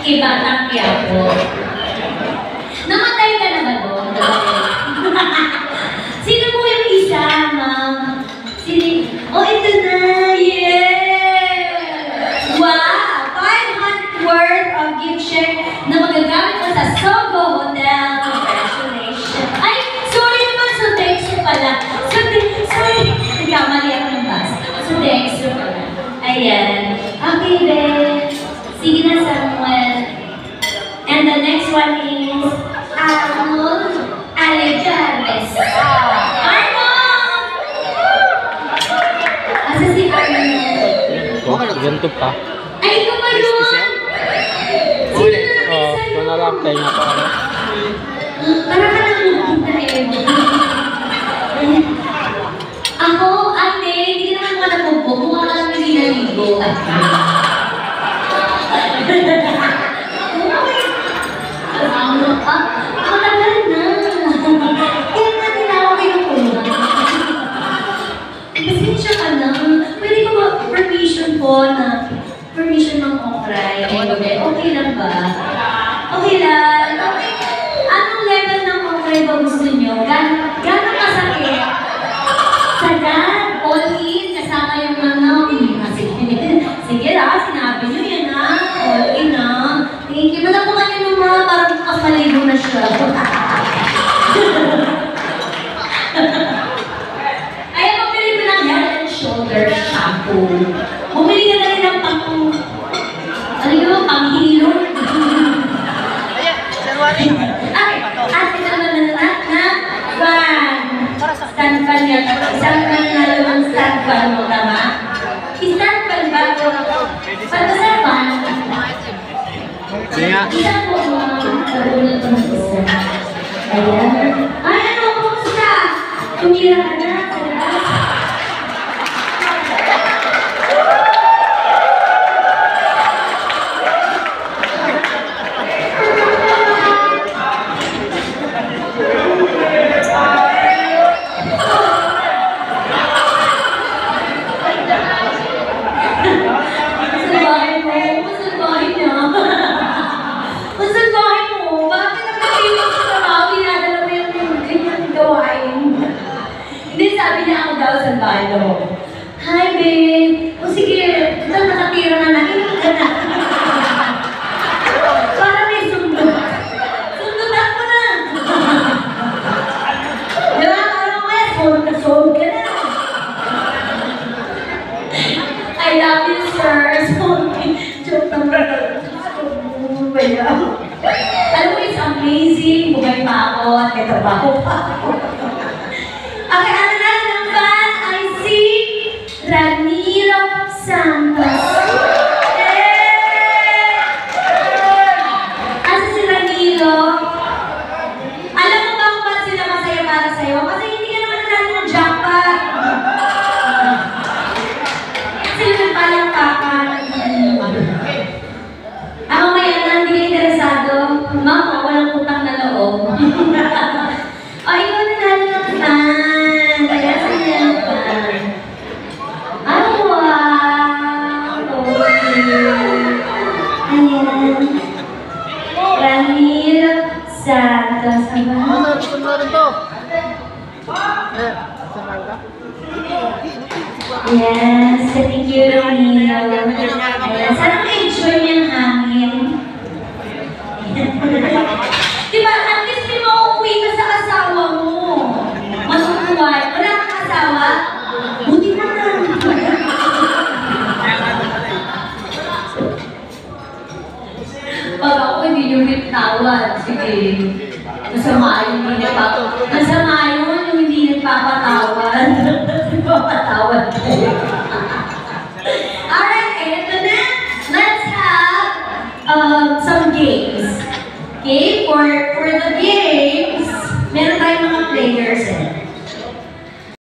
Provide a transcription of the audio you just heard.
kay Batang Quiapo. Namatay ka na ba doon? Sino mo yung isa, ma'am? Sino? Oh, ito na! Yeah! Wow! 500 worth of gift check na magagamit mo sa Sogo Hotel. Congratulations! Ay! Sorry naman! So, Dexter pala. Sorry! Nagkamali ako ng bus. So, Dexter pala. Ayan. Okay, then. Sige na, Samuel. And the next one is Arnold Alegares. Arnold! Asa si Arnold? Ganito pa. Ay, ikaw ba yun? Sino na Oo, manalak tayo nga pa. Para ka lang mukita Ako, ate, hindi ka naman matapugbo. Mukha ka lang nililigo. Matagal na. Kaya nga tinawag kayo ko. Pasensya ka na. Pwede ko ba permission po na permission ng okray? Okay lang ba? Okay lang. Anong level ng okray ba gusto nyo? Gano'ng kasakit? Sagad, all in, kasama yung mga sige lang, sinabi nyo yan ha. All in ha. Thank you. Malapungan nyo nung mga parang kapaligo na siya. Ay, mabili mo ng head and shoulder shampoo. Bumili ka na rin ng ano yun? Panghilo. Ay, ate naman na fan. Stand fan yan. Isang nanalo ang stand fan mo, tama? Stand fan ba? Paano sa fan? Isang po mga katulad ng isa. Ayan. Ay, ano? Kumusta? Tumira ka na. Sa bahay mo. Hi, babe. O sige, ito nakatira na nakinig ka na. Para may sundot. Sundutan mo na. Diba? Parang may sold ka na. I love you, sir. Joke naman. Alam mo, it's amazing. Bugay pa ako at may trabaho pa ako. Okay, ano na ng fan? I see Ramiro Santos. Asa si Ramiro? Alam mo ba kung ba't sila masaya para sa'yo? Kasi hindi ka naman nanalo ng jackpot. Sila nagpalangkapan. Ako maya na, hindi ka interesado. Mama, walang utang na loob. O, ikaw nanalo ng fan. Santos, apa? Yes, thank you, Ramiro. Sana ma-enjoy niyang hangin. Diba, at least may mauuwi ka sa asawa mo. Masukuhay. Wala kang asawa? Buti na nga. Pag ako hindi yung tawad, sige. Masama yun yung hindi nagpapatawad. Nagpapatawad kayo.